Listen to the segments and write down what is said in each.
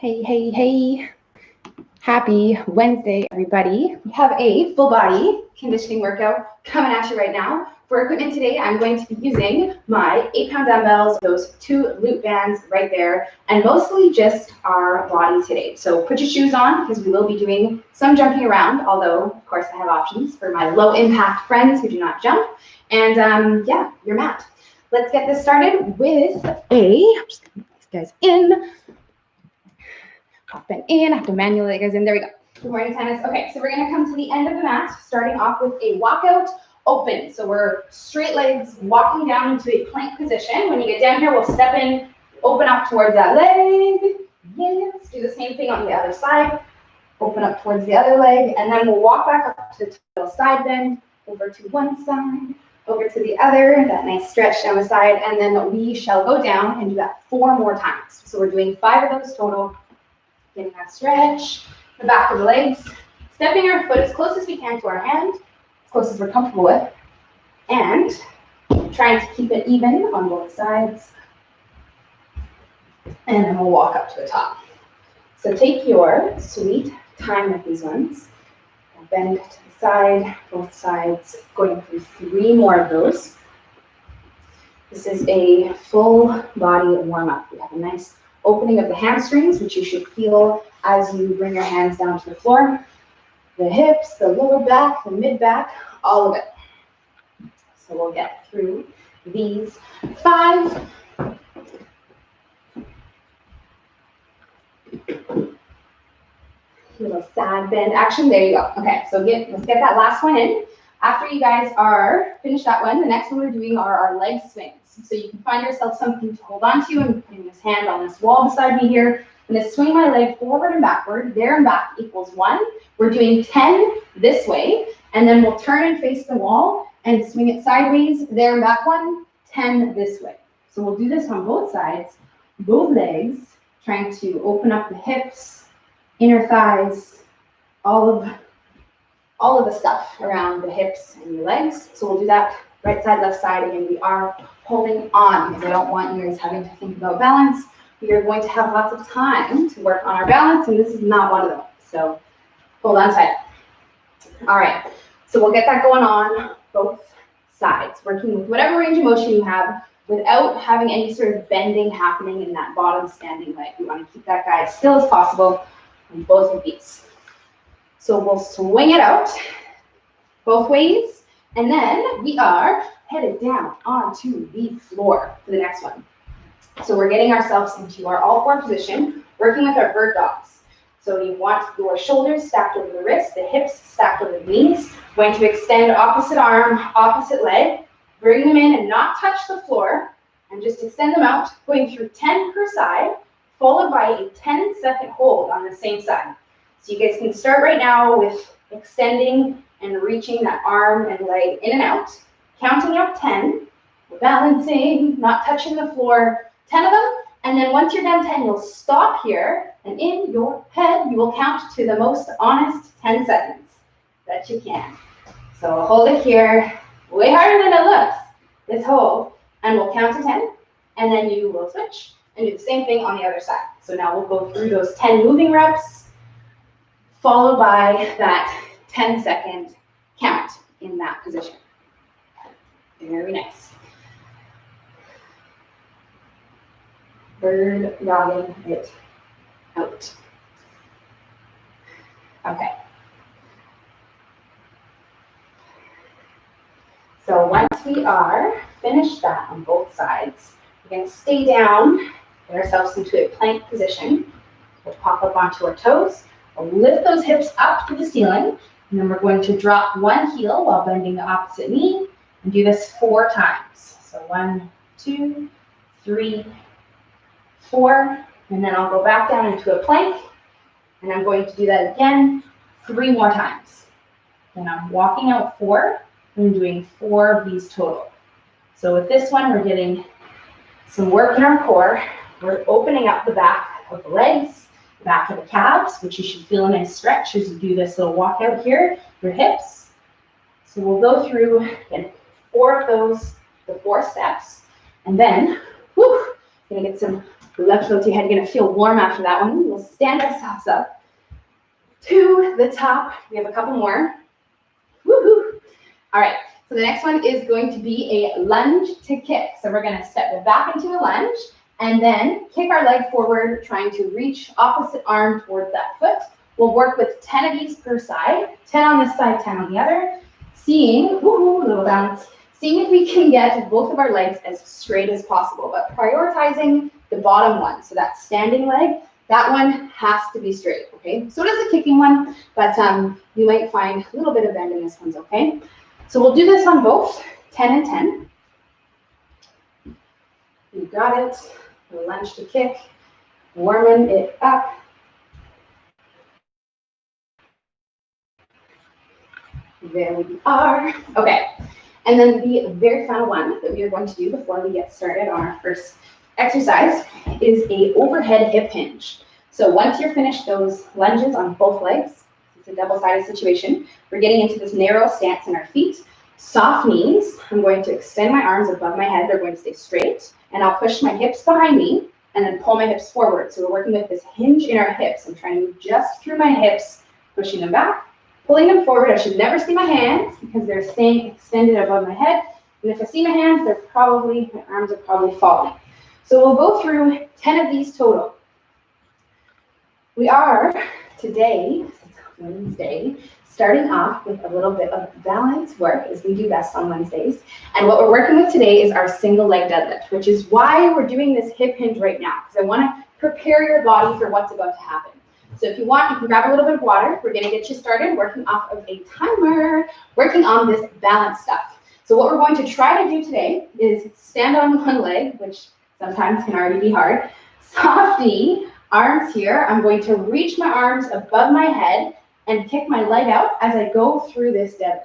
Hey, hey, hey. Happy Wednesday, everybody. We have a full body conditioning workout coming at you right now. For equipment today, I'm going to be using my 8-pound dumbbells, those 2 loop bands right there, and mostly just our body today. So put your shoes on because we will be doing some jumping around, although, of course, I have options for my low-impact friends who do not jump. And yeah, your mat. Let's get this started with I'm just going to put these guys in. Pop them in. I have to manually get guys in. There we go. Good morning, tennis. Okay, so we're going to come to the end of the mat, starting off with a walkout open. So we're straight legs walking down into a plank position. When you get down here, we'll step in, open up towards that leg. Yes. Do the same thing on the other side. Open up towards the other leg, and then we'll walk back up to the side bend, over to one side, over to the other, that nice stretch down the side, and then we shall go down and do that 4 more times. So we're doing 5 of those total. Getting that stretch, the back of the legs, stepping our foot as close as we can to our hand, as close as we're comfortable with, and trying to keep it even on both sides. And then we'll walk up to the top. So take your sweet time with these ones. Bend to the side, both sides, going through 3 more of those. This is a full body warm-up. We have a nice opening of the hamstrings, which you should feel as you bring your hands down to the floor. The hips, the lower back, the mid-back, all of it. So we'll get through these 5. Little side bend action. There you go. Okay, so let's get that last one in. After you guys are finished that one, the next one we're doing are our leg swings. So you can find yourself something to hold on to and putting this hand on this wall beside me here. I'm going to swing my leg forward and backward. There and back equals 1. We're doing 10 this way, and then we'll turn and face the wall and swing it sideways. There and back 1, 10 this way. So we'll do this on both sides, both legs, trying to open up the hips, inner thighs, all of the stuff around the hips and your legs. So we'll do that right side, left side. Again, we are holding on because I don't want you guys having to think about balance. We are going to have lots of time to work on our balance, and this is not one of them. So hold on tight. All right, so we'll get that going on both sides, working with whatever range of motion you have without having any sort of bending happening in that bottom standing leg. We want to keep that guy as still as possible on both of these. So we'll swing it out both ways, and then we are headed down onto the floor for the next one. So we're getting ourselves into our all-4 position, working with our bird dogs. So you want your shoulders stacked over the wrists, the hips stacked over the knees. Going to extend opposite arm, opposite leg, bring them in and not touch the floor, and just extend them out, going through 10 per side, followed by a 10-second hold on the same side. So you guys can start right now with extending and reaching that arm and leg in and out, counting out 10, balancing, not touching the floor, 10 of them, and then once you're done 10, you'll stop here, and in your head, you will count to the most honest 10 seconds that you can. So hold it here, way harder than it looks, this hold, and we'll count to 10, and then you will switch and do the same thing on the other side. So now we'll go through those 10 moving reps, followed by that 10-second count in that position. Very nice. Bird dogging it out. Okay. So once we are finished that on both sides, we're going to stay down, get ourselves into a plank position. We'll pop up onto our toes. We'll lift those hips up to the ceiling, and then we're going to drop one heel while bending the opposite knee, and do this 4 times. So 1, 2, 3, 4, and then I'll go back down into a plank, and I'm going to do that again 3 more times. Then I'm walking out 4, and I'm doing 4 of these total. So with this one, we're getting some work in our core. We're opening up the back of the legs, the back of the calves, which you should feel a nice stretch as you do this little walk out here, your hips. So we'll go through, again, 4 of those, the 4 steps, and then, gonna get some Left foot to head. You're gonna feel warm after that one. We'll stand ourselves up to the top. We have a couple more. Woohoo! All right. So the next one is going to be a lunge to kick. So we're gonna step back into a lunge and then kick our leg forward, trying to reach opposite arm towards that foot. We'll work with 10 of these per side, 10 on this side, 10 on the other. Seeing, woohoo, little balance. Seeing if we can get both of our legs as straight as possible, but prioritizing the bottom one. So that standing leg, that one has to be straight, okay? So does the kicking one, but you might find a little bit of bend in this one's okay. So we'll do this on both, 10 and 10. You got it. Lunge to kick, warming it up. There we are. Okay. And then the very final one that we are going to do before we get started on our first exercise is a overhead hip hinge. So once you're finished those lunges on both legs, it's a double-sided situation, we're getting into this narrow stance in our feet. Soft knees. I'm going to extend my arms above my head. They're going to stay straight. And I'll push my hips behind me and then pull my hips forward. So we're working with this hinge in our hips. I'm trying to move just through my hips, pushing them back, pulling them forward. I should never see my hands because they're staying extended above my head. And if I see my hands, my arms are probably falling. So we'll go through 10 of these total. We are today, Wednesday, starting off with a little bit of balance work as we do best on Wednesdays. And what we're working with today is our single leg deadlift, which is why we're doing this hip hinge right now, because I want to prepare your body for what's about to happen. So if you want, you can grab a little bit of water. We're going to get you started working off of a timer, working on this balance stuff. So what we're going to try to do today is stand on one leg, which sometimes can already be hard. Soft knee, arms here. I'm going to reach my arms above my head and kick my leg out as I go through this deadlift.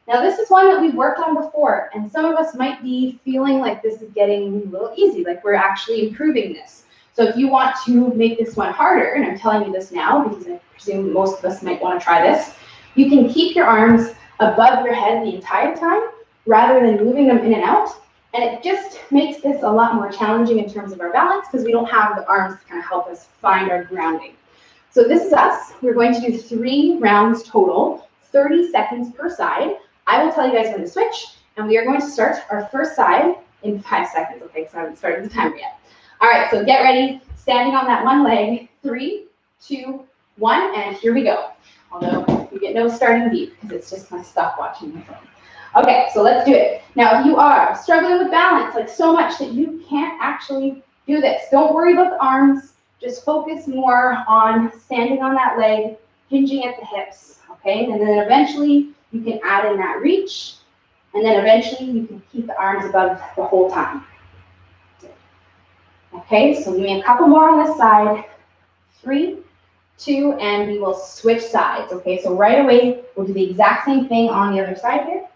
Now this is one that we've worked on before, and some of us might be feeling like this is getting a little easy, like we're actually improving this. So if you want to make this one harder, and I'm telling you this now because I presume most of us might want to try this, you can keep your arms above your head the entire time rather than moving them in and out. And it just makes this a lot more challenging in terms of our balance because we don't have the arms to kind of help us find our grounding. So this is us. We're going to do 3 rounds total, 30 seconds per side. I will tell you guys when to switch, and we are going to start our first side in 5 seconds, okay, because I haven't started the timer yet. All right, so get ready, standing on that one leg, 3, 2, 1, and here we go. Although you get no starting beat because it's just my stopwatch in my phone. Okay, so let's do it. Now, if you are struggling with balance, like so much that you can't actually do this, don't worry about the arms. Just focus more on standing on that leg, hinging at the hips, okay? And then eventually you can add in that reach, and then eventually you can keep the arms above the whole time. Okay, so give me a couple more on this side. 3, 2, and we will switch sides, okay? So right away, we'll do the exact same thing on the other side here,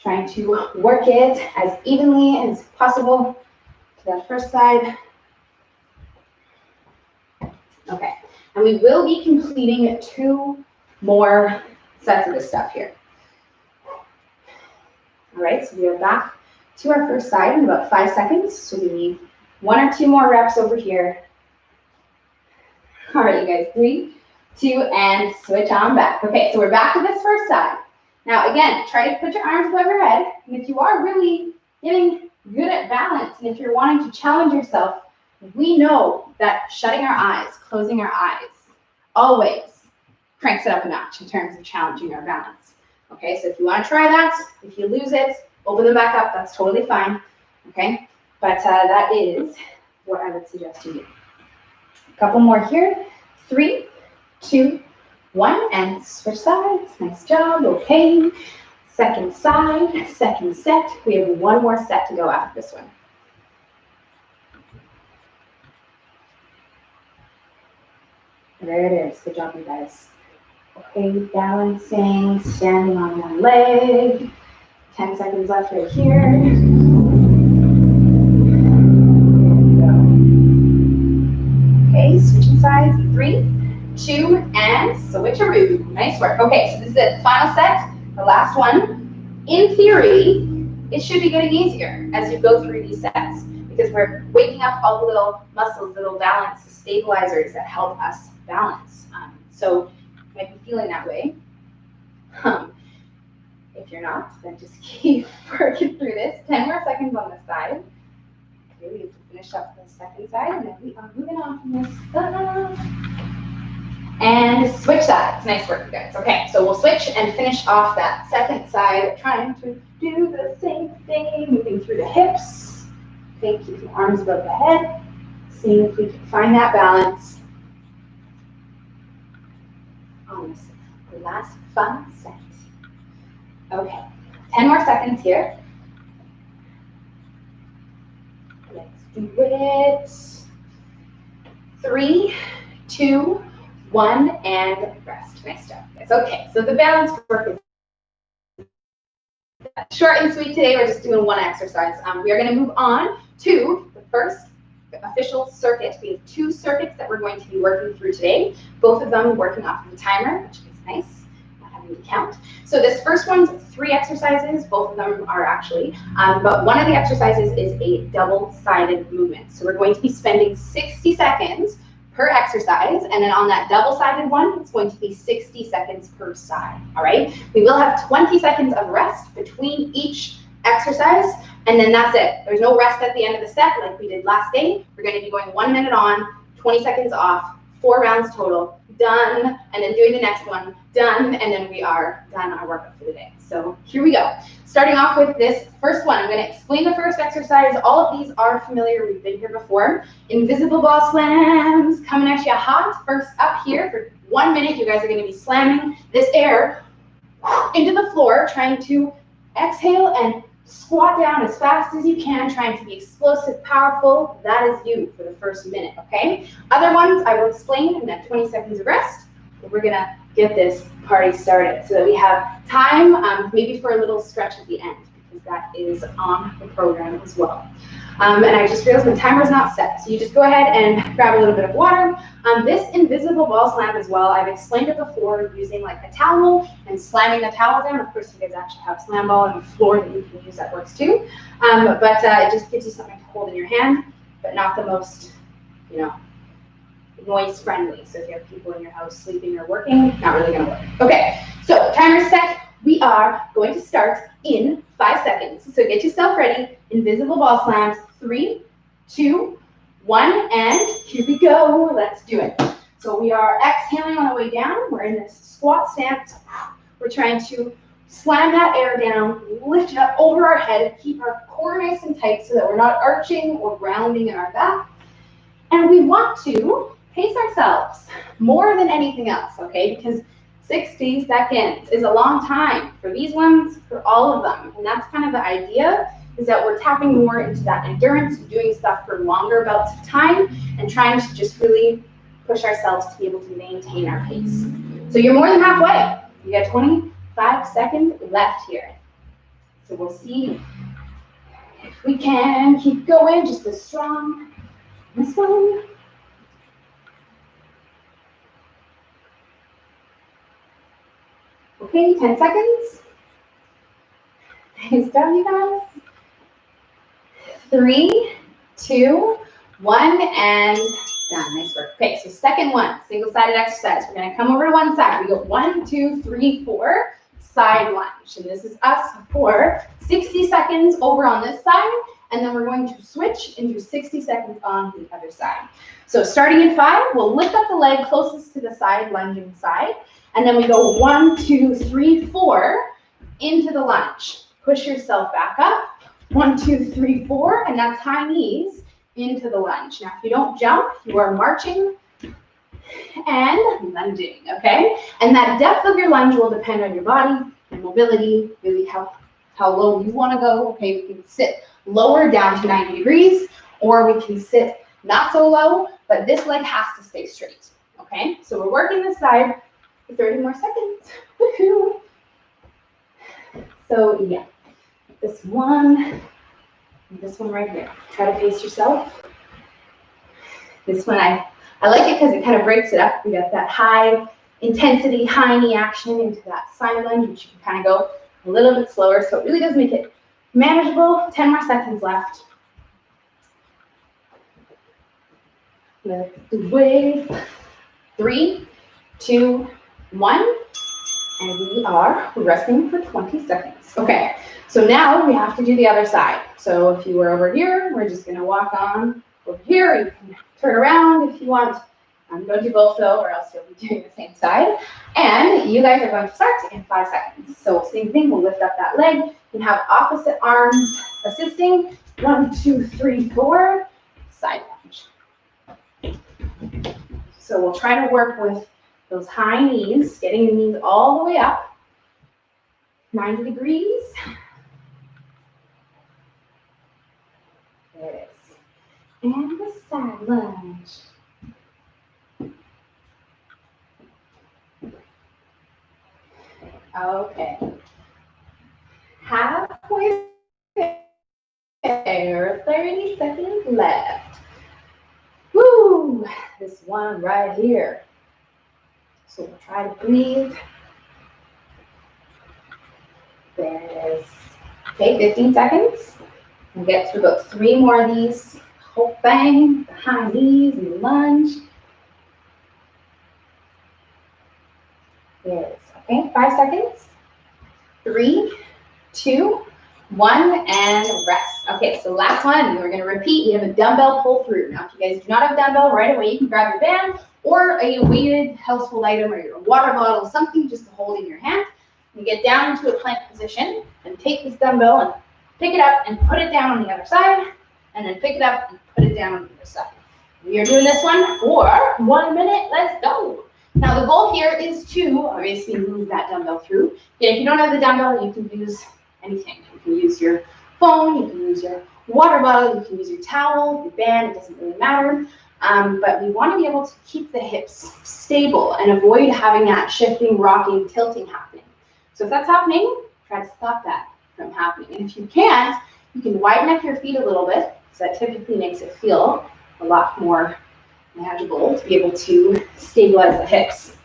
trying to work it as evenly as possible to that first side. Okay, and we will be completing 2 more sets of this stuff here. All right, so we are back to our first side in about 5 seconds. So we need 1 or 2 more reps over here. All right, you guys, 3, 2, and switch on back. Okay, so we're back to this first side. Now, again, try to put your arms above your head. And if you are really getting good at balance, and if you're wanting to challenge yourself, we know that shutting our eyes, closing our eyes, always cranks it up a notch in terms of challenging our balance. Okay, so if you want to try that, if you lose it, open them back up. That's totally fine. Okay, but that is what I would suggest you do. A couple more here. 3, 2, 1, and switch sides. Nice job. Okay. Second side, second set. We have 1 more set to go after this one. There it is. Good job, you guys. Okay, balancing, standing on one leg. 10 seconds left right here. Okay, switching sides. 3, 2, and switcheroo. Nice work. Okay, so this is it. Final set, the last one. In theory, it should be getting easier as you go through these sets. because we're waking up all the little muscles, little balance stabilizers that help us balance. So you might be feeling that way. If you're not, then just keep working through this. 10 more seconds on this side. Okay, we have to finish up the second side, and then we are moving on from this stuff. And switch sides. Nice work, you guys. Okay, so we'll switch and finish off that second side, trying to do the same thing, moving through the hips. Okay, keep your arms above the head. Seeing if we can find that balance on this last 5 seconds. Okay, 10 more seconds here. Let's do it. 3, 2, 1, and rest. Nice job, guys. Okay, so the balance work is short and sweet today. We're just doing one exercise. We are going to move on to the first official circuit. We have 2 circuits that we're going to be working through today. Both of them working off of the timer, which is nice. Not having to count. So this first one's 3 exercises. Both of them are actually, but one of the exercises is a double-sided movement. So we're going to be spending 60 seconds per exercise, and then on that double-sided one, it's going to be 60 seconds per side, all right? We will have 20 seconds of rest between each exercise, and then that's it. There's no rest at the end of the set like we did last day. We're going to be going 1 minute on, 20 seconds off, 4 rounds total, done, and then doing the next one, done, and then we are done our workout for the day. So here we go. Starting off with this first one, I'm going to explain the first exercise. All of these are familiar. We've been here before. Invisible ball slams coming at you hot. First up here for 1 minute, you guys are going to be slamming this air into the floor, trying to exhale and squat down as fast as you can, trying to be explosive, powerful. That is you for the first minute, okay? Other ones I will explain in that 20 seconds of rest. But we're going to get this party started so that we have time maybe for a little stretch at the end, because that is on the program as well. And I just realized my timer is not set, so you just go ahead and grab a little bit of water. This invisible ball slam as well, I've explained it before using like a towel and slamming the towel down. Of course, you guys actually have a slam ball on the floor that you can use, that works too. But it just gives you something to hold in your hand, but not the most, you know, noise friendly. So if you have people in your house sleeping or working, not really going to work. Okay, so timer set. We are going to start in 5 seconds. So get yourself ready. Invisible ball slams. 3, 2, 1, and here we go. Let's do it. So we are exhaling on the way down. We're in this squat stance. We're trying to slam that air down, lift it up over our head, keep our core nice and tight so that we're not arching or rounding in our back. And we want to pace ourselves more than anything else, okay? Because 60 seconds is a long time for these ones, for all of them. And that's kind of the idea, is that we're tapping more into that endurance, doing stuff for longer bouts of time, and trying to just really push ourselves to be able to maintain our pace. So you're more than halfway. You got 25 seconds left here. So we'll see if we can keep going just as strong. This one. Okay, 10 seconds. Nice job, you guys. 3, 2, 1, and done. Nice work. Okay, so second one, single-sided exercise. We're going to come over to one side. We go 1, 2, 3, 4, side lunge. And this is us for 60 seconds over on this side, and then we're going to switch and do 60 seconds on the other side. So starting in 5, we'll lift up the leg closest to the side, lunging side. And then we go 1, 2, 3, 4 into the lunge. Push yourself back up. 1, 2, 3, 4, and that's high knees into the lunge. Now, if you don't jump, you are marching and lunging, okay? And that depth of your lunge will depend on your body, your mobility, really how low you want to go. Okay, we can sit lower down to 90 degrees, or we can sit not so low, but this leg has to stay straight, okay? So we're working this side for 30 more seconds. Woohoo! So yeah, this one right here. Try to pace yourself. This one, I like it because it kind of breaks it up. We got that high intensity, high knee action into that side lunge, which you can kind of go a little bit slower. So it really does make it manageable. 10 more seconds left. Let's do it. 3, 2, 1. And we are resting for 20 seconds. Okay, so now we have to do the other side. So if you were over here, we're just gonna walk on over here. You can turn around if you want. Don't do both though, or else you'll be doing the same side. And you guys are going to start in 5 seconds. So same thing, we'll lift up that leg. You can have opposite arms assisting. 1, 2, 3, 4, side lunge. So we'll try to work with those high knees, getting the knees all the way up, 90 degrees. There it is. And the side lunge. Okay. Halfway there, 30 seconds left. Woo! This one right here. So we'll try to breathe. There it is. Okay, 15 seconds. We'll get through about 3 more of these. Hope bang, the high knees and the lunge. There it is. Okay, 5 seconds. 3, 2, 1, and rest. Okay, so last one, we're gonna repeat. We have a dumbbell pull through. Now, if you guys do not have a dumbbell right away, you can grab your band or a weighted household item or your water bottle, something just to hold in your hand. You get down into a plank position and take this dumbbell and pick it up and put it down on the other side, and then pick it up and put it down on the other side. We are doing this one for 1 minute. Let's go. Now the goal here is to obviously move that dumbbell through. Okay, if you don't have the dumbbell, you can use anything. You can use your phone, you can use your water bottle, you can use your towel, your band, it doesn't really matter. But we want to be able to keep the hips stable and avoid having that shifting, rocking, tilting happening. So if that's happening, try to stop that from happening. And if you can't, you can widen up your feet a little bit, because that typically makes it feel a lot more manageable to be able to stabilize the hips.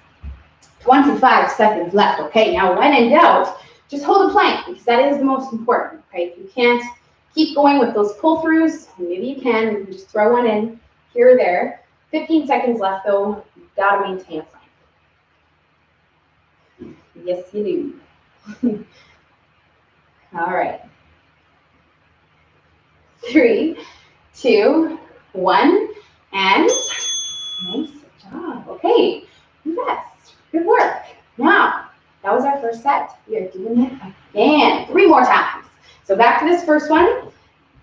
25 seconds left. Okay, now when in doubt, just hold a plank, because that is the most important. Okay, if you can't keep going with those pull-throughs, maybe you can just throw one in here or there. 15 seconds left though, you've got to maintain a plank. Yes, you do. All right. 3, 2, 1, and nice job. Okay, rest. Good work. Now, that was our first set. We are doing it again 3 more times. So back to this first one,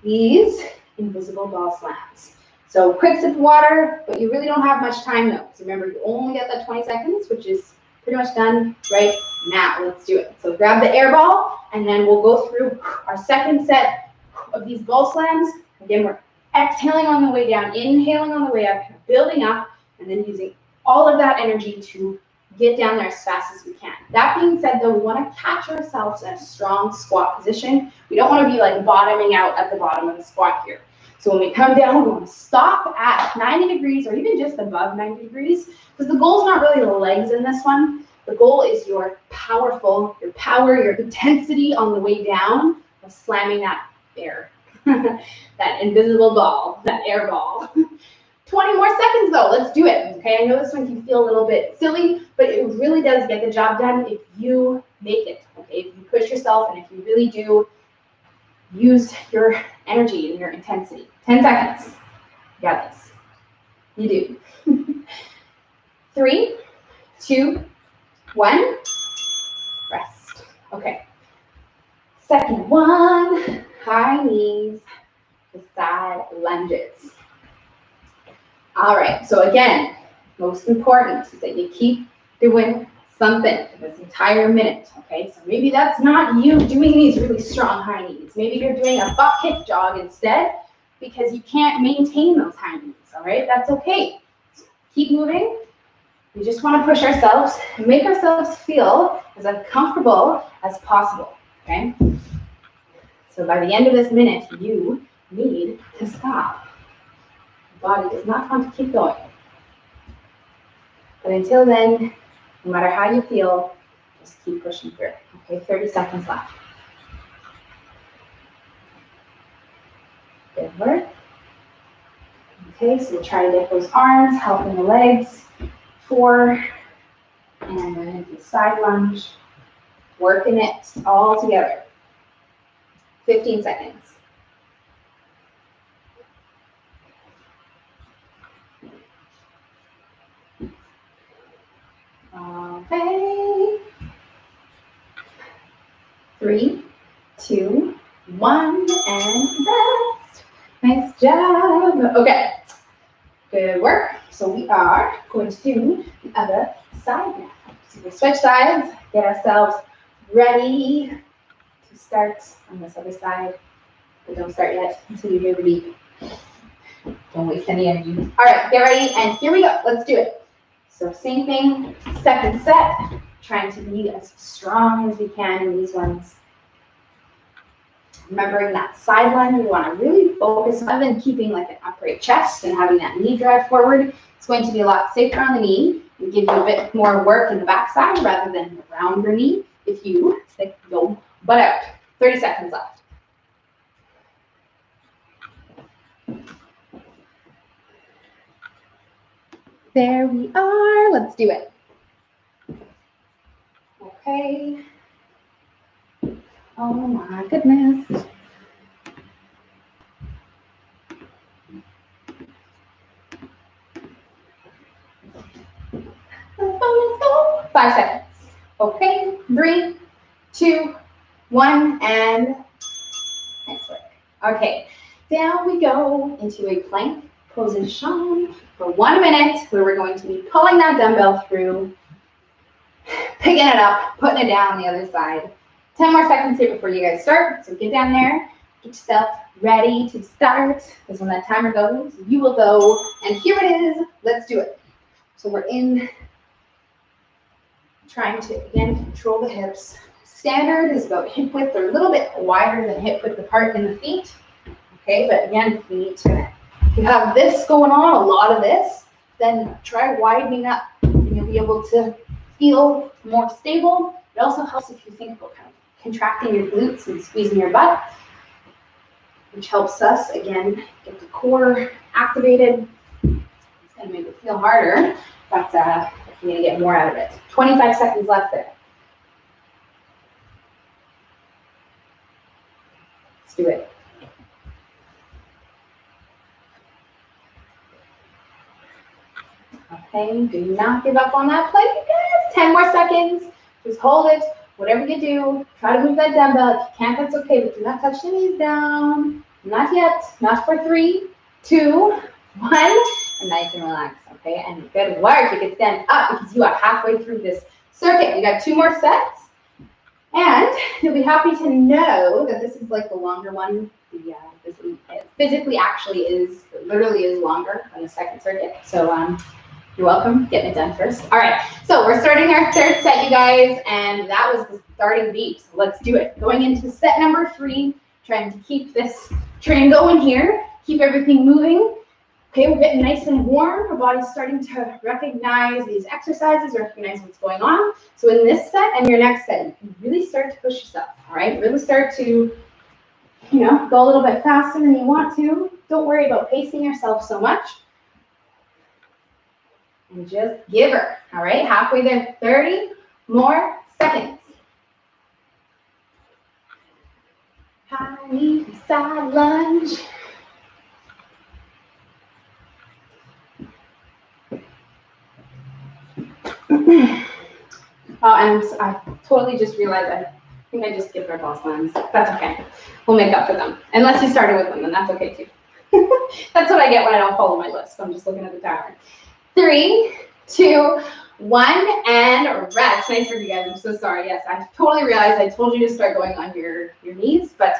these invisible ball slams. So quick sip of water, but you really don't have much time though. So remember, you only get that 20 seconds, which is pretty much done right now. Let's do it. So grab the air ball, and then we'll go through our second set of these ball slams. Again, we're exhaling on the way down, inhaling on the way up, building up, and then using all of that energy to get down there as fast as we can. That being said, though, we want to catch ourselves in a strong squat position. We don't want to be like bottoming out at the bottom of the squat here. So when we come down, we want to stop at 90 degrees or even just above 90 degrees, because the goal is not really the legs in this one. The goal is your power, your intensity on the way down of slamming that air, that invisible ball, that air ball. 20 more seconds though, let's do it. Okay, I know this one can feel a little bit silly, but it really does get the job done if you make it. Okay, if you push yourself and if you really do use your energy and your intensity. 10 seconds. You got this. You do. 3, 2, 1. Rest. Okay. Second one, high knees to side lunges. All right, so again, most important is that you keep doing something for this entire minute, okay? So maybe that's not you doing these really strong high knees. Maybe you're doing a butt kick jog instead because you can't maintain those high knees, all right? That's okay. So keep moving. We just want to push ourselves and make ourselves feel as uncomfortable as possible, okay? So by the end of this minute, you need to stop. The body does not want to keep going. But until then, no matter how you feel, just keep pushing through. Okay, 30 seconds left. Good work. Okay, so we'll try to get those arms, helping the legs. 4, and then into the side lunge. Working it all together. 15 seconds. Okay. 3, 2, 1, and rest. Nice job. Okay. Good work. So we are going to do the other side now. So we'll switch sides, get ourselves ready to start on this other side. But don't start yet until you hear the beep. Don't waste any energy. All right, get ready, and here we go. Let's do it. So same thing, second set. Trying to be as strong as we can in these ones. Remembering that side lunge, we want to really focus on than keeping like an upright chest and having that knee drive forward. It's going to be a lot safer on the knee and give you a bit more work in the backside rather than around your knee if you stick your butt out. 30 seconds left. There we are. Let's do it. Okay. Oh my goodness. Let's go. 5 seconds. Okay. 3, 2, 1, and nice work. Okay. Down we go into a plank position for 1 minute where we're going to be pulling that dumbbell through, picking it up, putting it down on the other side. 10 more seconds here before you guys start. So get down there, get yourself ready to start. Because when that timer goes, you will go. And here it is. Let's do it. So we're in, trying to, again, control the hips. Standard is about hip width or a little bit wider than hip width apart in the feet. Okay, but again, if you need to, if you have this going on, a lot of this, then try widening up. And you'll be able to feel more stable. It also helps if you think about kind of contracting your glutes and squeezing your butt, which helps us, again, get the core activated. It's going to make it feel harder, but you're going to get more out of it. 25 seconds left there. Let's do it. Okay, do not give up on that plank, guys. 10 more seconds. Just hold it. Whatever you do, try to move that dumbbell. If you can't, that's okay, but do not touch the knees down. Not yet. Not for 3, 2, 1. And now you can relax, okay? And good work. You can stand up because you are halfway through this circuit. You got 2 more sets. And you'll be happy to know that this is like the longer one. This physically actually is, literally is longer than the second circuit. So you're welcome. Getting it done first. All right. So we're starting our third set, you guys. And that was the starting beat. So let's do it. Going into set number 3, trying to keep this train going here. Keep everything moving. Okay, we're getting nice and warm. Our body's starting to recognize these exercises, recognize what's going on. So in this set and your next set, you can really start to push yourself, all right? Really start to, go a little bit faster than you want to. Don't worry about pacing yourself so much. And just give her, all right? Halfway there, 30 more seconds. High side lunge. Oh, and I totally just realized I think I just skipped our ball slams. That's okay. We'll make up for them. Unless you started with them, then that's okay too. That's what I get when I don't follow my list. I'm just looking at the timer. 3, 2, 1, and rest. Nice for you guys. I'm so sorry. Yes, I totally realized I told you to start going on your knees, but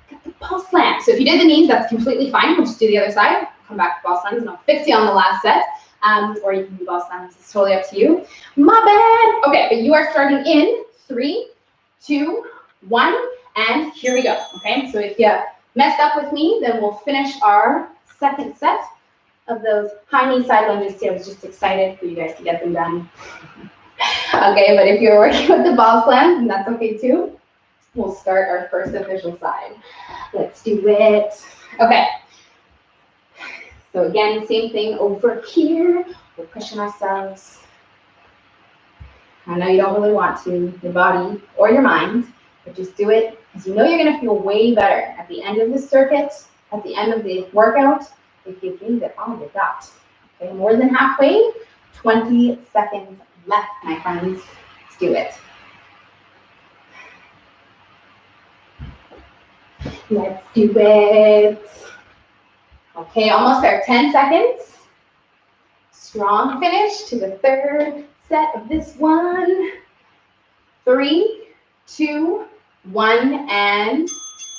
get the ball slam. So if you did the knees, that's completely fine. We'll just do the other side. Come back to ball slams, and I'll fix you on the last set. Or you can do ball slams. It's totally up to you. My bad. Okay, but you are starting in 3, 2, 1, and here we go. Okay, so if you messed up with me, then we'll finish our second set of those high knee side lunges. See, I was just excited for you guys to get them done. Okay, but if you're working with the ball slams, then that's okay too. We'll start our first official side. Let's do it. Okay. So again, same thing over here. We're pushing ourselves. I know you don't really want to, your body or your mind, but just do it because you know you're going to feel way better at the end of the circuit, at the end of the workout, if you gave it all you got. Okay, more than halfway, 20 seconds left, my friends. Let's do it. Let's do it. Okay, almost there, 10 seconds. Strong finish to the third set of this one. 3, 2, 1, and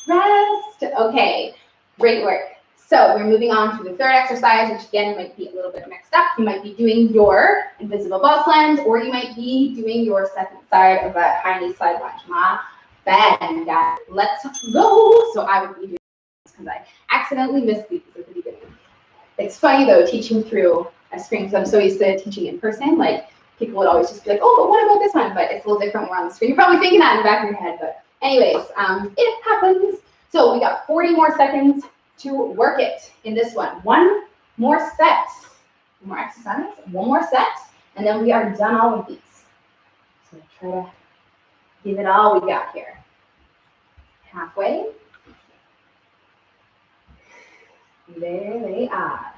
rest. Okay, great work. So we're moving on to the third exercise, which again might be a little bit mixed up. You might be doing your invisible ball slams, or you might be doing your second side of that high knee slide lunge. My bad, guys. Let's go. So I would be doing this because I accidentally missed these at the beginning. It's funny though, teaching through a screen, because I'm so used to teaching in person. Like, people would always just be like, oh, but what about this one? But it's a little different when we're on the screen. You're probably thinking that in the back of your head, but anyways, it happens. So we got 40 more seconds to work it in this one. One more set, one more exercise, one more set, and then we are done all of these. So try to give it all we got here. Halfway. There they are.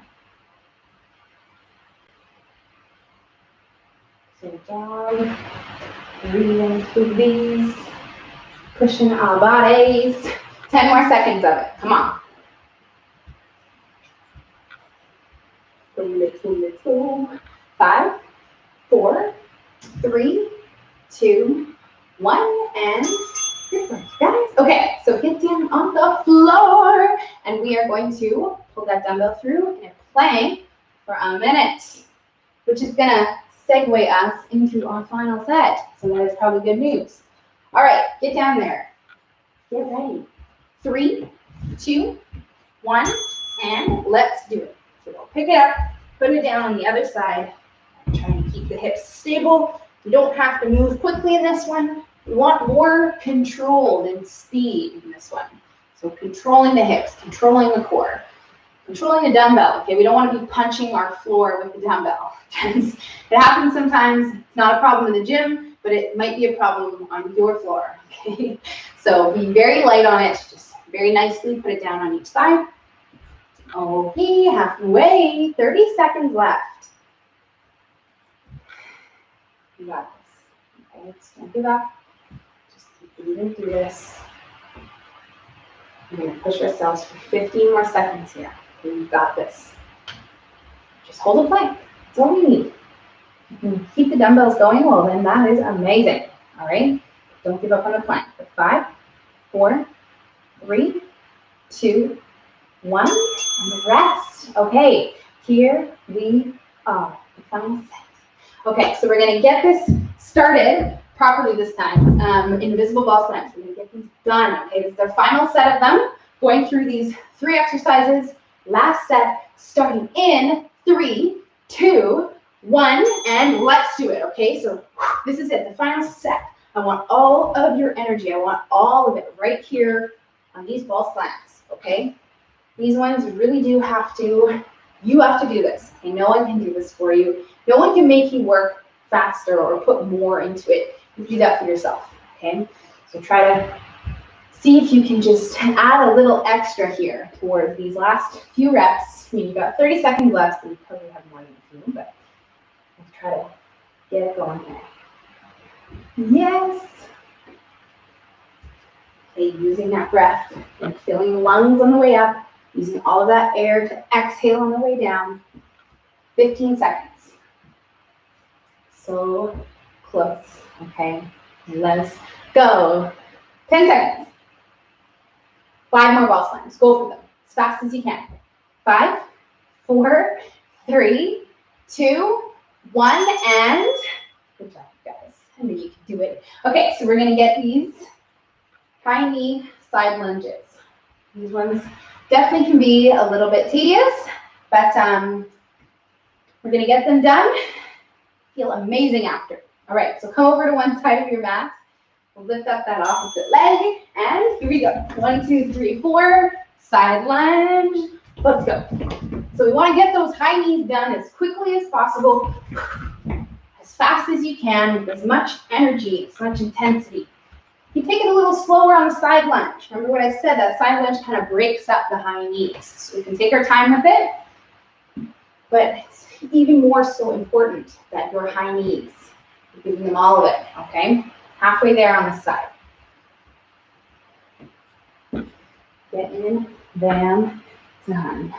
So down, breathing through these, pushing our bodies. 10 more seconds of it. Come on. Let's go. 5, 4, 3, 2, 1, and good work, guys. Okay, so get down on the floor, and we are going to pull that dumbbell through in a plank for a minute, which is gonna segue us into our final set. So that is probably good news. All right, get down there. Get ready. 3, 2, 1, and let's do it. So we'll pick it up, put it down on the other side. Trying to keep the hips stable. You don't have to move quickly in this one. We want more control than speed in this one. So controlling the hips, controlling the core, controlling the dumbbell. Okay, we don't want to be punching our floor with the dumbbell. It happens sometimes. It's not a problem in the gym, but it might be a problem on your floor. Okay, so be very light on it. Just very nicely put it down on each side. Okay, halfway, 30 seconds left. You got this. Okay, just don't give up. Just keep breathing through this. We're going to push ourselves for 15 more seconds here. Okay, you got this. Just hold a plank. That's all we need. You can keep the dumbbells going, well then that is amazing. All right? Don't give up on the plank. For 5, 4, 3, 2, 1, and rest. Okay, here we are. The final set. Okay, so we're going to get this started properly this time. Invisible ball slams. We're going to get these done. Okay, this is our final set of them. Going through these 3 exercises. Last set, starting in 3, 2, 1, and let's do it. Okay, so this is it, the final set. I want all of your energy. I want all of it right here on these ball slams. Okay, these ones you really do have to. You have to do this. Okay, no one can do this for you. No one can make you work faster or put more into it. You do that for yourself, okay? So try to see if you can just add a little extra here towards these last few reps. I mean, you got 30 seconds left, so you probably have more than a few, but let's try to get it going here. Yes. Okay, using that breath and filling the lungs on the way up, using all of that air to exhale on the way down. 15 seconds. So close, okay? Let's go. 10 seconds. 5 more ball slams. Go for them as fast as you can. 5, 4, 3, 2, 1, and good job, guys. I knew you could do it. Okay, so we're gonna get these high knee side lunges. These ones definitely can be a little bit tedious, but we're gonna get them done. Feel amazing after. All right, so come over to one side of your mat. We'll lift up that opposite leg, and here we go. 1, 2, 3, 4, side lunge. Let's go. So we want to get those high knees done as quickly as possible, as fast as you can, with as much energy, as much intensity. You take it a little slower on the side lunge. Remember what I said, that side lunge kind of breaks up the high knees. So we can take our time with it, but it's even more so important that your high knees, you're giving them all of it, okay? Halfway there on the side. Get in, bam, done.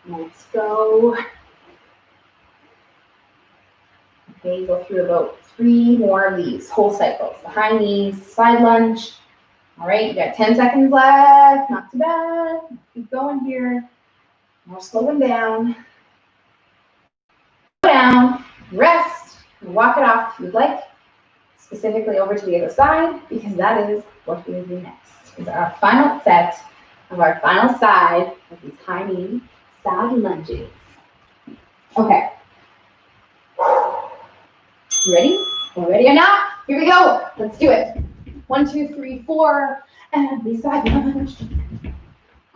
Let's go. Okay, go through about 3 more of these whole cycles. The high knees, side lunge. All right, you got 10 seconds left. Not too bad. Keep going here. More slowing down. Go down, rest, and walk it off if you'd like. Specifically over to the other side, because that is what we will do next. Is our final set of our final side of these high knee side lunges. Okay. You ready? Are ready or not? Here we go. Let's do it. 1, 2, 3, 4, and the side lunge.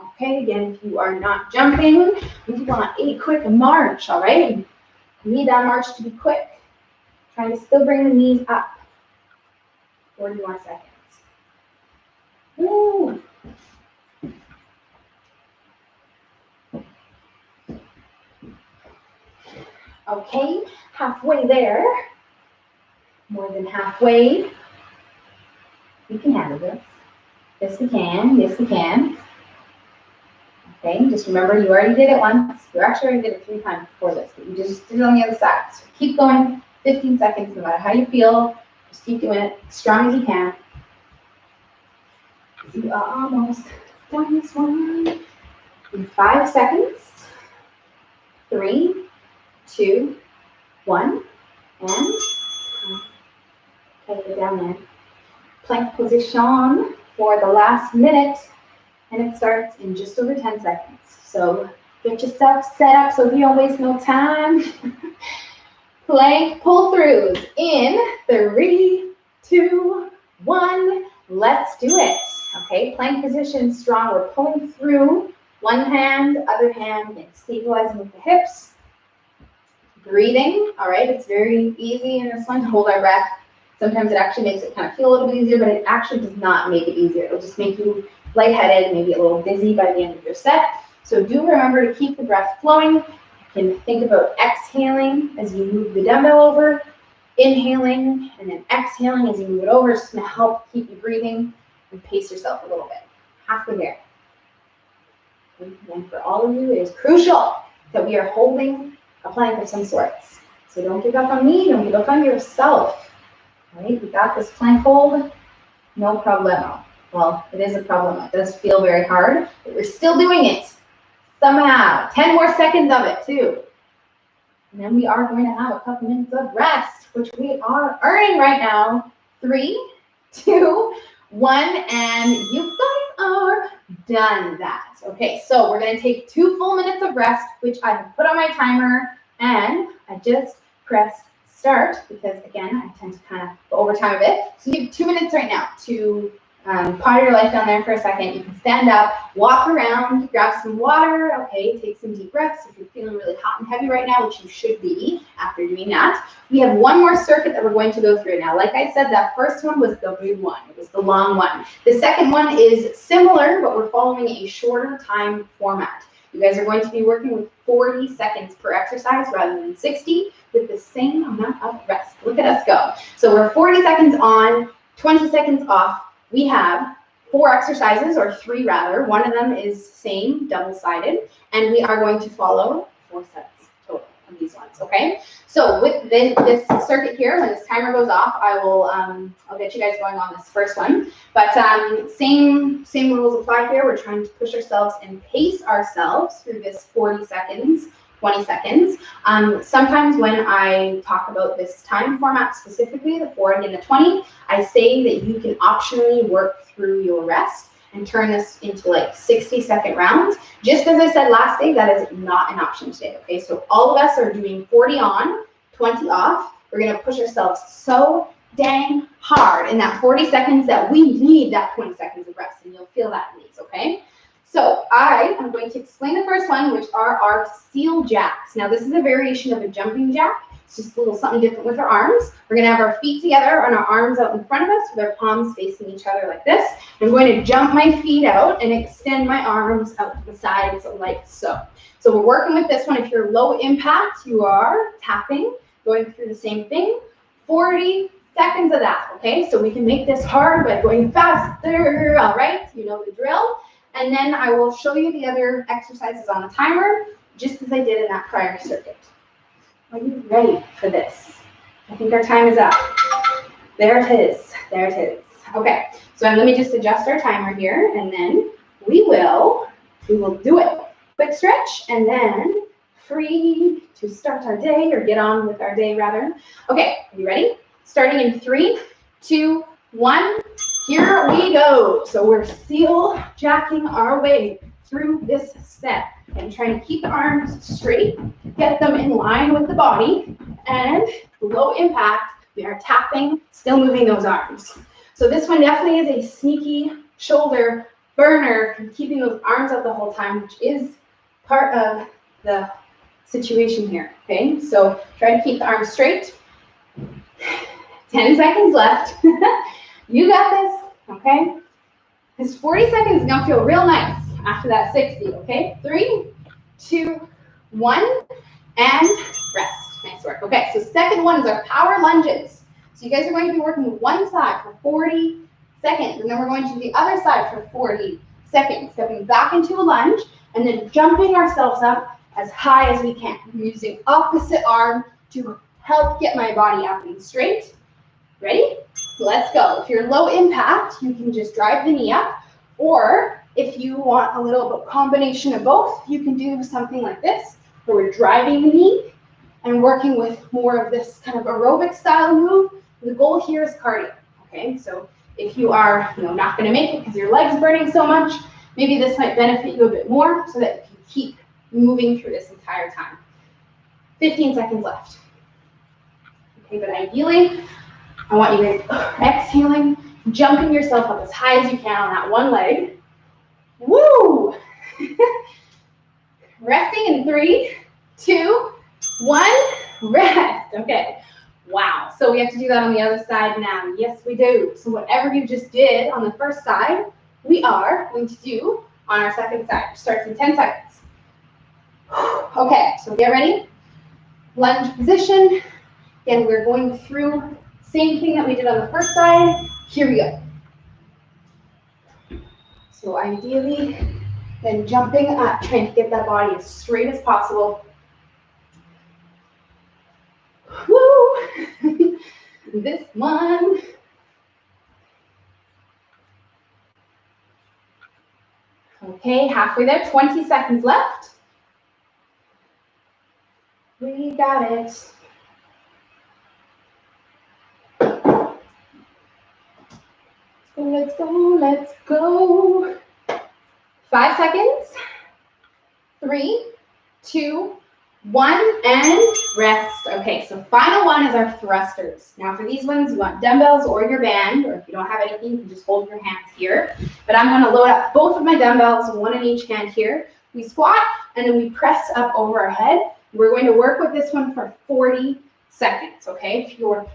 Okay, again, if you are not jumping, we want a quick march, all right? You need that march to be quick. Trying to still bring the knees up. 40 more seconds. Woo. Okay, halfway there. More than halfway. We can handle this. Yes, we can. Yes, we can. Okay, just remember you already did it once. You actually already did it 3 times before this, but you just did it on the other side. So keep going. 15 seconds, no matter how you feel. Just keep doing it as strong as you can. You are almost done this one. In 5 seconds. 3, 2, 1, and okay, down there. Plank position for the last minute, and it starts in just over 10 seconds. So get yourself set up so you don't waste no time. Plank pull-throughs in 3, 2, 1. Let's do it. Okay, plank position strong. We're pulling through. One hand, other hand, and stabilizing with the hips. Breathing, all right, it's very easy in this one to hold our breath. Sometimes it actually makes it kind of feel a little bit easier, but it actually does not make it easier. It'll just make you lightheaded, maybe a little dizzy by the end of your set. So do remember to keep the breath flowing. You can think about exhaling as you move the dumbbell over, inhaling, and then exhaling as you move it over. It's just going to help keep you breathing and pace yourself a little bit. Halfway there. And for all of you, it is crucial that we are holding a plank of some sorts. So don't give up on me, don't give up on yourself. All right, we got this plank hold, no problemo. Well, it is a problem. It does feel very hard, but we're still doing it somehow. 10 more seconds of it too. And then we are going to have a couple minutes of rest, which we are earning right now. 3, 2, 1, and you guys are done that. Okay, so we're going to take 2 full minutes of rest, which I have put on my timer, and I just pressed start because, again, I tend to kind of go over time a bit. So you have 2 minutes right now to ponder your life down there for a second. You can stand up, walk around, grab some water, okay, take some deep breaths if you're feeling really hot and heavy right now, which you should be after doing that. We have one more circuit that we're going to go through now. Like I said, that first one was the big one. It was the long one. The second one is similar, but we're following a shorter time format. You guys are going to be working with 40 seconds per exercise rather than 60 with the same amount of rest. Look at us go. So we're 40 seconds on, 20 seconds off. We have 4 exercises, or 3 rather. One of them is same, double-sided, and we are going to follow 4 sets total of these ones, okay? So with this circuit here, when this timer goes off, I'll get you guys going on this first one. But same rules apply here. We're trying to push ourselves and pace ourselves through this 40 seconds, 20 seconds. Sometimes when I talk about this time format specifically, the 40 and the 20, I say that you can optionally work through your rest and turn this into like 60-second rounds. Just as I said last day, that is not an option today, okay? So all of us are doing 40 on, 20 off. We're gonna push ourselves so dang hard in that 40 seconds that we need that 20 seconds of rest, and you'll feel that in these, okay? So I am going to explain the first one, which are our seal jacks. Now this is a variation of a jumping jack. It's just a little something different with our arms. We're gonna have our feet together and our arms out in front of us with our palms facing each other like this. I'm going to jump my feet out and extend my arms out to the sides like so. So we're working with this one. If you're low impact, you are tapping, going through the same thing. 40 seconds of that, okay? So we can make this hard by going faster, all right? You know the drill. And then I will show you the other exercises on a timer, just as I did in that prior circuit. Are you ready for this? I think our time is up. There it is. There it is. Okay, so let me just adjust our timer here, and then we will do it. Quick stretch, and then free to start our day, or get on with our day rather. Okay, are you ready? Starting in 3, 2, 1. Here we go. So we're seal jacking our way through this step and trying to keep the arms straight, get them in line with the body, and low impact, we are tapping, still moving those arms. So this one definitely is a sneaky shoulder burner, keeping those arms up the whole time, which is part of the situation here, okay? So try to keep the arms straight. 10 seconds left. You got this, okay? This 40 seconds is gonna feel real nice after that 60, okay? 3, 2, 1, and rest. Nice work. Okay, so second one is our power lunges. So you guys are going to be working with one side for 40 seconds, and then we're going to the other side for 40 seconds. Stepping back into a lunge, and then jumping ourselves up as high as we can. I'm using opposite arm to help get my body up and straight. Ready? Let's go. If you're low impact, you can just drive the knee up, or if you want a little bit combination of both, you can do something like this, where we're driving the knee and working with more of this kind of aerobic style move. The goal here is cardio, okay? So if you are not going to make it because your leg's burning so much, maybe this might benefit you a bit more so that you can keep moving through this entire time. 15 seconds left. Okay, but ideally, I want you guys exhaling, jumping yourself up as high as you can on that one leg. Woo! Resting in 3, 2, 1, rest. Okay. Wow. So we have to do that on the other side now. Yes, we do. So whatever you just did on the first side, we are going to do on our second side. Starts in 10 seconds. Okay, so get ready. Lunge position. Again, we're going through same thing that we did on the first side. Here we go. So ideally, then jumping up, trying to get that body as straight as possible. Woo! This one. Okay, halfway there, 20 seconds left. We got it. Let's go, let's go. 5 seconds. 3, 2, 1, and rest. Okay, so final one is our thrusters. Now for these ones, you want dumbbells or your band, or if you don't have anything, you can just hold your hands here. But I'm gonna load up both of my dumbbells, one in each hand here. We squat, and then we press up over our head. We're going to work with this one for 40 seconds, okay? If you're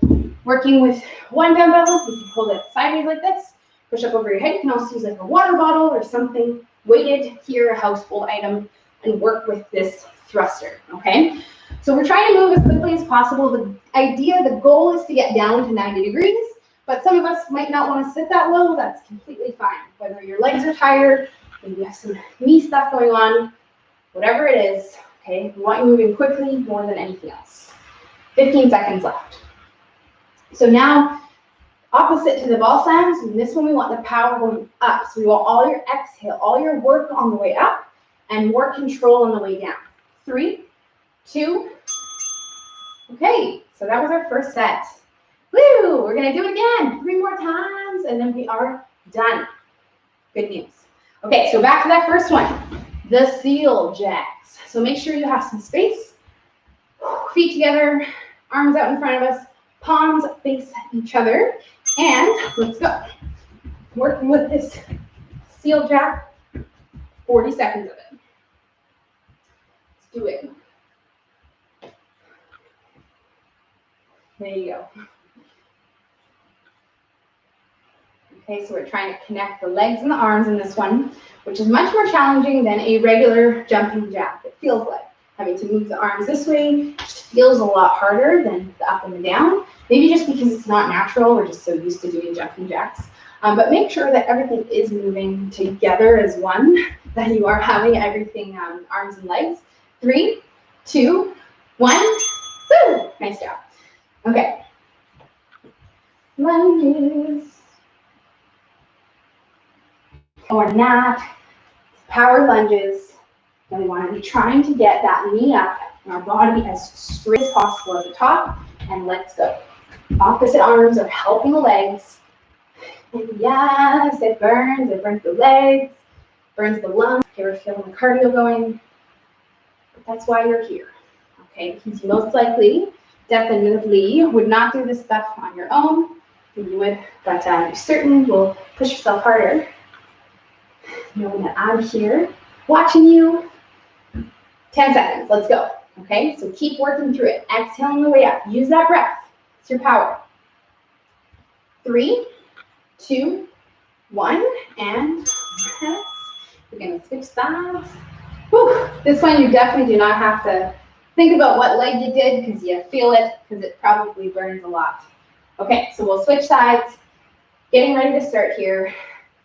working with one dumbbell, you can hold it sideways like this. Push up over your head. You can also use like a water bottle or something weighted here, a household item, and work with this thruster, okay? So we're trying to move as quickly as possible. The idea, the goal is to get down to 90 degrees, but some of us might not want to sit that low. That's completely fine. Whether your legs are tired, maybe you have some knee stuff going on, whatever it is, okay? We want you moving quickly more than anything else. 15 seconds left. So now, opposite to the ball slams, in this one we want the power going up. So we want all your exhale, all your work on the way up, and more control on the way down. 3, 2, okay, so that was our first set. Woo, we're gonna do it again, 3 more times, and then we are done. Good news. Okay, so back to that first one, the seal jacks. So make sure you have some space, feet together, arms out in front of us, palms face each other, and let's go. Working with this seal jack 40 seconds of it. Let's do it. There you go. Okay, so we're trying to connect the legs and the arms in this one, which is much more challenging than a regular jumping jack. It feels like having to move the arms this way just feels a lot harder than the up and the down. Maybe just because it's not natural, we're just so used to doing jumping jacks. But make sure that everything is moving together as one, that you are having everything arms and legs. 3, 2, 1. Woo! Nice job. Okay. Lunges. Or not. Power lunges. And we want to be trying to get that knee up and our body as straight as possible at the top. And let's go. Opposite arms are helping the legs. And yes, it burns the legs, burns the lungs. Okay, we're feeling the cardio going. But that's why you're here. Okay, because you most likely, definitely would not do this stuff on your own. You would, but you certainly will push yourself harder. Knowing that I'm here, watching you. 10 seconds, let's go. Okay, so keep working through it. Exhaling the way up. Use that breath. It's your power. 3, 2, 1, and yes. We're gonna switch sides. Whew. This one you definitely do not have to think about what leg you did because you feel it, because it probably burns a lot. Okay, so we'll switch sides. Getting ready to start here.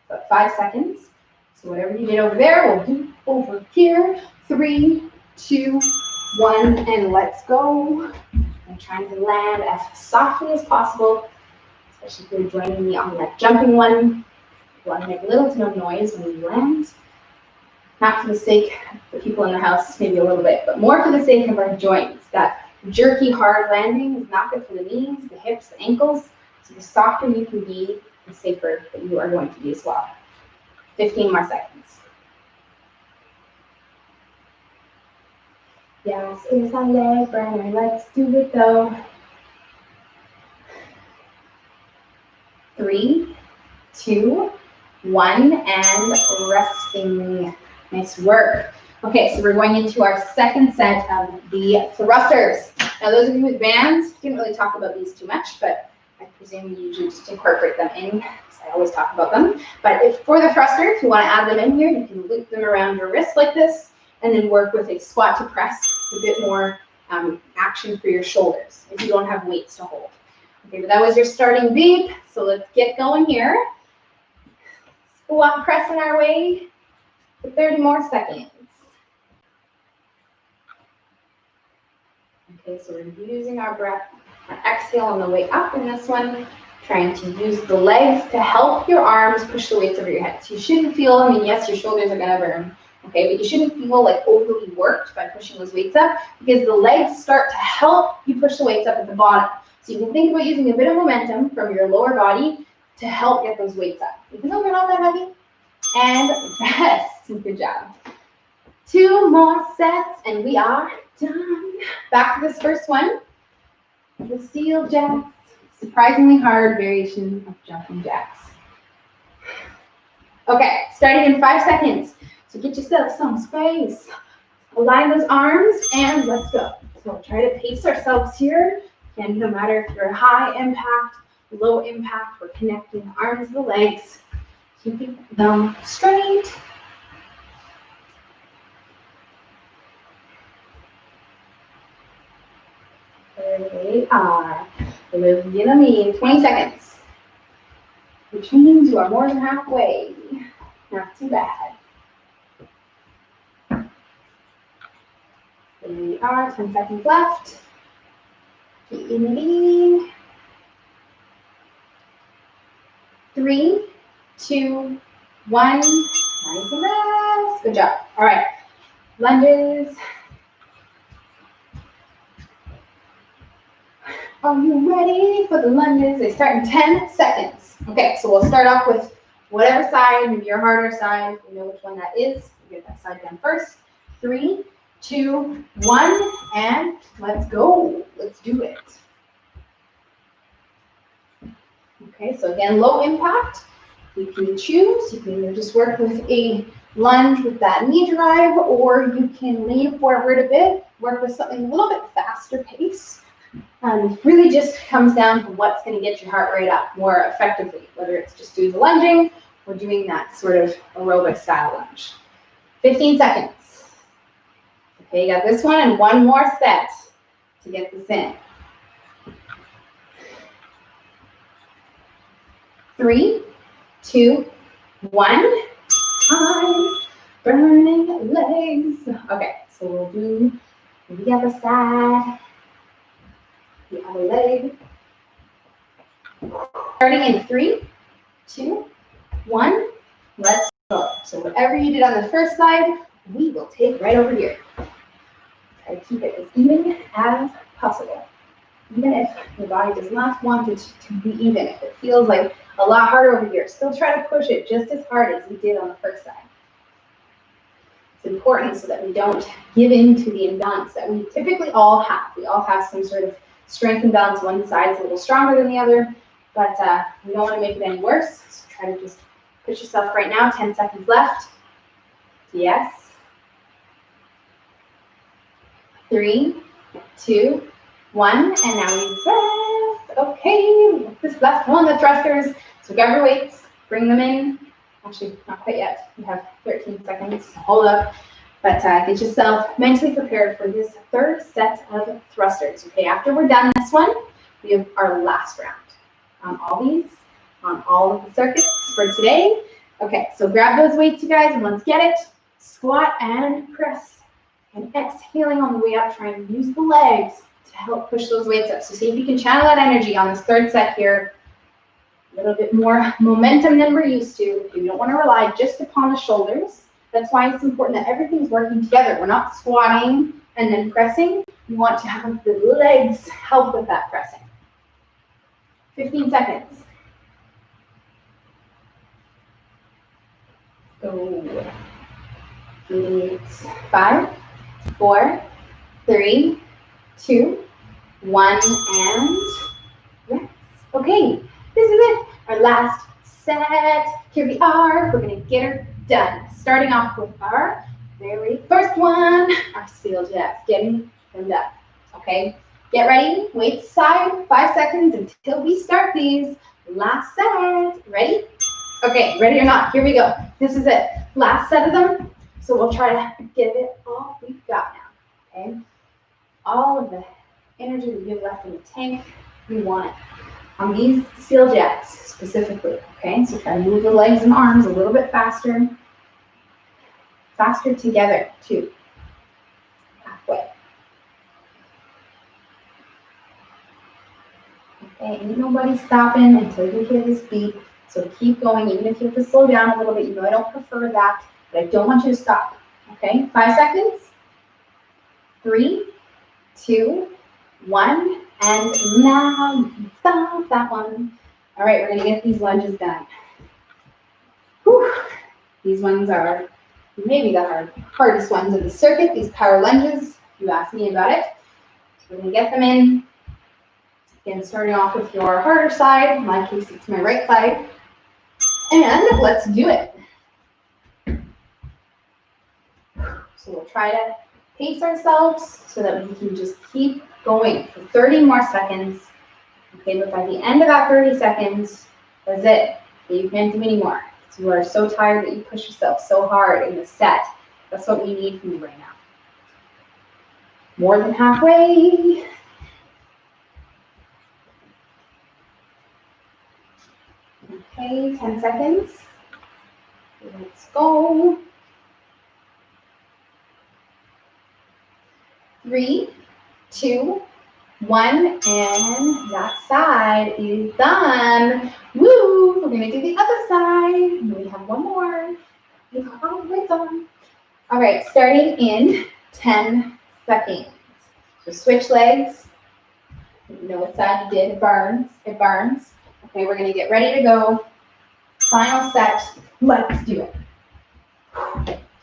About 5 seconds. So whatever you did over there, we'll do over here. 3, 2, 1, and let's go. I'm trying to land as softly as possible, especially if you're joining me on that jumping one. You want to make little to no noise when you land. Not for the sake of the people in the house, maybe a little bit, but more for the sake of our joints. That jerky, hard landing is not good for the knees, the hips, the ankles. So the softer you can be, the safer that you are going to be as well. 15 more seconds. Yes, it's a leg burner. Let's do it though. 3, 2, 1, and resting. Nice work. Okay, so we're going into our second set of the thrusters. Now, those of you with bands, didn't really talk about these too much, but I presume you usually just incorporate them in. I always talk about them. But if for the thruster, if you want to add them in here, you can loop them around your wrist like this, and then work with a squat to press, a bit more action for your shoulders if you don't have weights to hold. Okay, but that was your starting beat, so let's get going here. Squat pressing our way for 30 more seconds. Okay, so we're using our breath, our exhale on the way up in this one, trying to use the legs to help your arms push the weights over your head. So you shouldn't feel, I mean, yes, your shoulders are gonna burn, okay, but you shouldn't feel like overly worked by pushing those weights up because the legs start to help you push the weights up at the bottom. So you can think about using a bit of momentum from your lower body to help get those weights up. Even though they're not that heavy. And yes, good job. 2 more sets and we are done. Back to this first one. The steel jacks. Surprisingly hard variation of jumping jacks. Okay, starting in 5 seconds. So get yourself some space. Align those arms and let's go. So try to pace ourselves here. And no matter if you're high impact, low impact, we're connecting the arms, the legs, keeping them straight. There they are. Leviathan, 20 seconds. Which means you are more than halfway. Not too bad. There we are, 10 seconds left. Keep moving. 3, 2, 1. Nice and rest. Good job. All right. Lunges. Are you ready for the lunges? They start in 10 seconds. Okay, so we'll start off with whatever side, maybe your harder side. You know which one that is. We'll get that side done first. 3, 2, 1, and let's go. Let's do it. Okay, so again, low impact. You can choose. You can just work with a lunge with that knee drive, or you can lean forward a bit, work with something a little bit faster pace. It really just comes down to what's going to get your heart rate up more effectively, whether it's just doing the lunging or doing that sort of aerobic style lunge. 15 seconds. Okay, you got this one and one more set to get this in. 3, 2, 1. Time. Burning legs. Okay, so we'll do the other side, the other leg. Starting in 3, 2, 1. Let's go. So whatever you did on the first side, we will take right over here. Try to keep it as even as possible. Even if your body does not want it to be even, if it feels like a lot harder over here, still try to push it just as hard as we did on the first side. It's important so that we don't give in to the imbalance that we typically all have. We all have some sort of strength imbalance. One side's a little stronger than the other, but we don't want to make it any worse. So try to just push yourself right now. 10 seconds left. Yes. 3, 2, 1, and now we rest. Okay, this last one, the thrusters. So grab your weights, bring them in. Actually, not quite yet. You have 13 seconds to hold up, but get yourself mentally prepared for this third set of thrusters. Okay, after we're done this one, we have our last round on all these, on all of the circuits for today. Okay, so grab those weights, you guys, and let's get it. Squat and press, and exhaling on the way up. Try and use the legs to help push those weights up. So see if you can channel that energy on this third set here. A little bit more momentum than we're used to. You don't want to rely just upon the shoulders. That's why it's important that everything's working together. We're not squatting and then pressing. You want to have the legs help with that pressing. 15 seconds. Go. 8, 5, 4, 3, 2, 1, and rest. Okay. This is it, our last set. Here we are, we're gonna get her done. Starting off with our very first one, our seal jacks, getting them done, okay? Get ready, wait aside 5 seconds until we start these. Last set, ready? Okay, ready or not, here we go. This is it, last set of them. So we'll try to give it all we've got now, okay? All of the energy that we have left in the tank, we want it on these seal jacks specifically, okay? So try to move the legs and arms a little bit faster. Faster together, too. Halfway. Okay, ain't nobody stopping until you hear this beat. So keep going, even if you have to slow down a little bit. You know I don't prefer that, but I don't want you to stop, okay? 5 seconds. 3, 2, 1. And now you can stop that one. All right, we're gonna get these lunges done. Whew. These ones are maybe the hardest ones of the circuit, these power lunges. You asked me about it. So we're gonna get them in. Again, starting off with your harder side. In my case, it's my right side. And let's do it. So we'll try to pace ourselves so that we can just keep going for 30 more seconds. Okay, but by the end of that 30 seconds, that's it. You can't do any more. So you are so tired that you push yourself so hard in the set. That's what we need from you right now. More than halfway. Okay, 10 seconds. Let's go. 3, 2, 1, and that side is done. Woo! We're gonna do the other side. And we have one more. We got all the weights on. All right, starting in 10 seconds. So switch legs. You know what side you did. It burns. It burns. Okay, we're gonna get ready to go. Final set. Let's do it.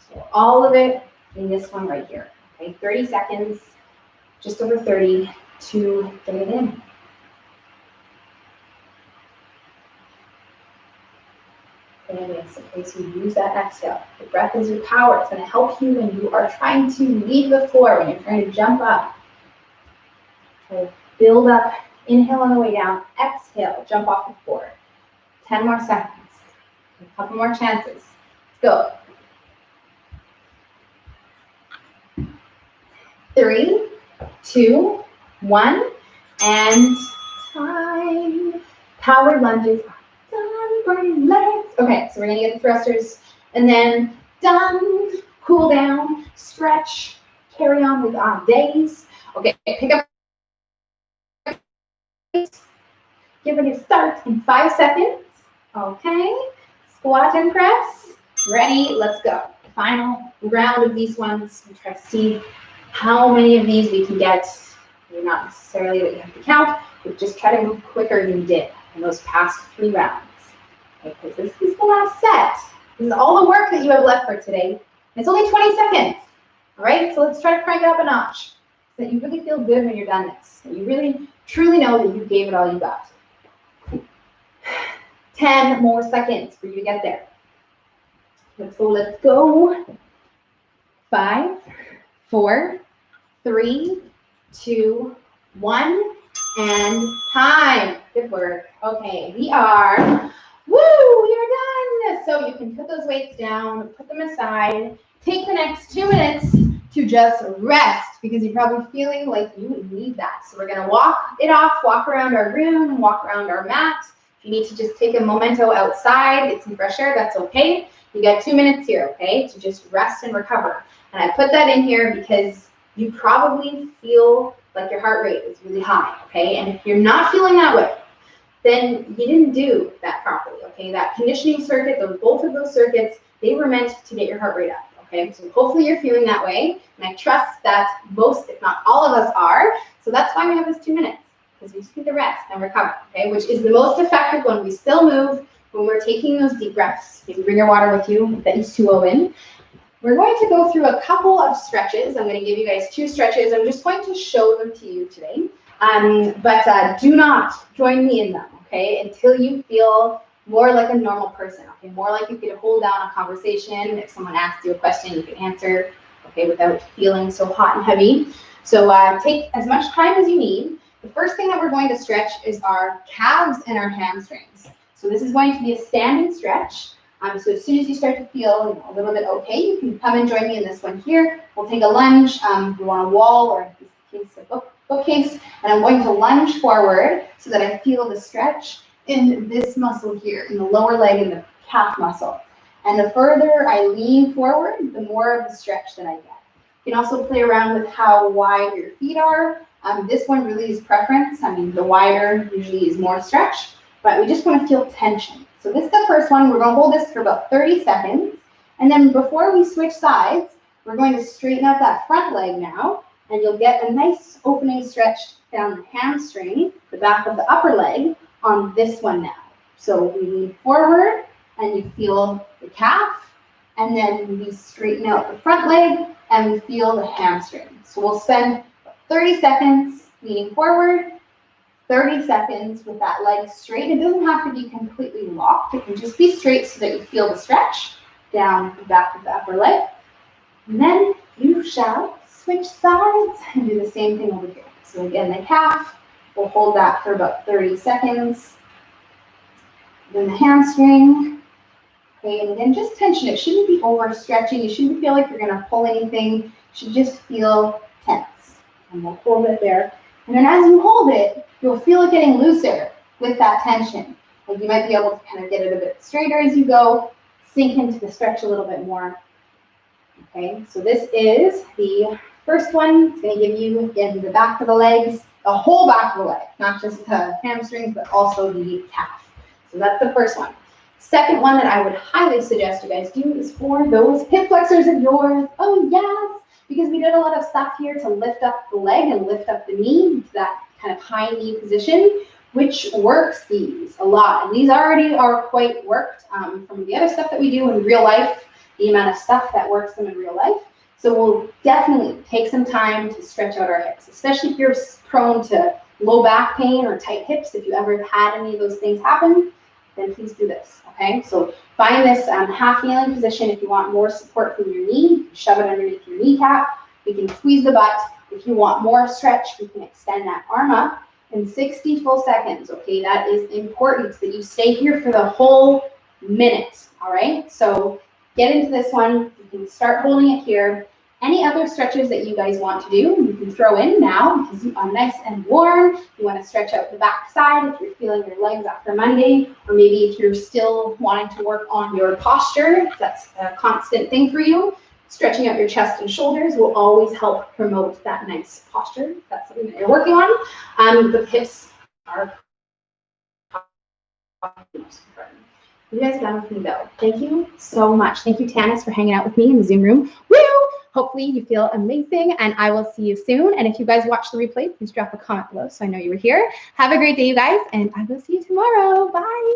So all of it in this one right here. Okay, 30 seconds, just over 30 to get it in. Yes, okay, so use that exhale. The breath is your power. It's going to help you when you are trying to leave the floor, when you're trying to jump up. Okay, build up, inhale on the way down, exhale, jump off the floor. 10 more seconds. A couple more chances. Let's go. 3, 2, 1, and time. Power lunges. Done for your legs. Okay, so we're gonna get the thrusters, and then done. Cool down, stretch, carry on with our days. Okay, pick up. Give it a start in 5 seconds. Okay, squat and press. Ready, let's go. Final round of these ones. We try to see how many of these we can get. Not necessarily that you have to count, but just try to move quicker than you did in those past 3 rounds. Okay, because this is the last set. This is all the work that you have left for today. It's only 20 seconds. All right, so let's try to crank it up a notch so that you really feel good when you're done this. So you really, truly know that you gave it all you got. 10 more seconds for you to get there. Let's go. 5, 4, 3, 2, 1, and time. Good work. Okay, we are done. So you can put those weights down, put them aside, take the next 2 minutes to just rest because you're probably feeling like you need that. So we're gonna walk it off, walk around our room, walk around our mat. If you need to just take a memento outside, get some fresh air, that's okay. You got 2 minutes here, okay, to just rest and recover. And I put that in here because you probably feel like your heart rate is really high, okay? And if you're not feeling that way, then you didn't do that properly, okay? That conditioning circuit, both of those circuits, they were meant to get your heart rate up, okay? So hopefully you're feeling that way, and I trust that most, if not all of us are, so that's why we have this 2 minutes, because we just need to rest and recover, okay? Which is the most effective when we still move, when we're taking those deep breaths. Maybe bring your water with you, that H2O in. We're going to go through a couple of stretches. I'm going to give you guys 2 stretches. I'm just going to show them to you today. But do not join me in them, okay, until you feel more like a normal person, okay, more like you could hold down a conversation. If someone asks you a question, you can answer, okay, without feeling so hot and heavy. So take as much time as you need. The first thing that we're going to stretch is our calves and our hamstrings. So this is going to be a standing stretch. So as soon as you start to feel a little bit okay, you can come and join me in this one here. We'll take a lunge. We're on a wall or a piece of bookcase, and I'm going to lunge forward so that I feel the stretch in this muscle here, in the lower leg and the calf muscle. And the further I lean forward, the more of the stretch that I get. You can also play around with how wide your feet are. This one really is preference. I mean, the wider usually is more stretch, but we just want to feel tension. So this is the first one. We're going to hold this for about 30 seconds. And then before we switch sides, we're going to straighten out that front leg now. And you'll get a nice opening stretch down the hamstring, the back of the upper leg, on this one now. So we lean forward, and you feel the calf. And then we straighten out the front leg, and we feel the hamstring. So we'll spend 30 seconds leaning forward, 30 seconds with that leg straight. It doesn't have to be completely locked. It can just be straight so that you feel the stretch down the back of the upper leg. And then you shall switch sides and do the same thing over here. So again, the calf, we'll hold that for about 30 seconds. Then the hamstring. Okay, and again, just tension. It shouldn't be overstretching. You shouldn't feel like you're going to pull anything. You should just feel tense. And we'll hold it there. And then as you hold it, you'll feel it getting looser with that tension. Like you might be able to kind of get it a bit straighter as you go, sink into the stretch a little bit more. Okay, so this is the first one. It's going to give you, again, the back of the legs, the whole back of the leg, not just the hamstrings, but also the calf. So that's the first one. Second one that I would highly suggest you guys do is for those hip flexors of yours. Oh, yes, because we did a lot of stuff here to lift up the leg and lift up the knee to that kind of high knee position, which works these a lot. And these already are quite worked from the other stuff that we do in real life, the amount of stuff that works them in real life. So we'll definitely take some time to stretch out our hips, especially if you're prone to low back pain or tight hips. If you ever had any of those things happen, then please do this, okay? So find this half kneeling position. If you want more support from your knee, shove it underneath your kneecap. We can squeeze the butt. If you want more stretch, we can extend that arm up in 60 full seconds, okay? That is important that you stay here for the whole minute, all right? So get into this one. You can start holding it here. Any other stretches that you guys want to do, you can throw in now because you are nice and warm. You want to stretch out the back side if you're feeling your legs after Monday, or maybe if you're still wanting to work on your posture, if that's a constant thing for you. Stretching out your chest and shoulders will always help promote that nice posture. If that's something that you're working on. The hips are most important. You guys are done with me though. Thank you so much. Thank you, Tanis, for hanging out with me in the Zoom room. Woo! Hopefully you feel amazing, and I will see you soon. And if you guys watch the replay, please drop a comment below so I know you were here. Have a great day, you guys, and I will see you tomorrow. Bye.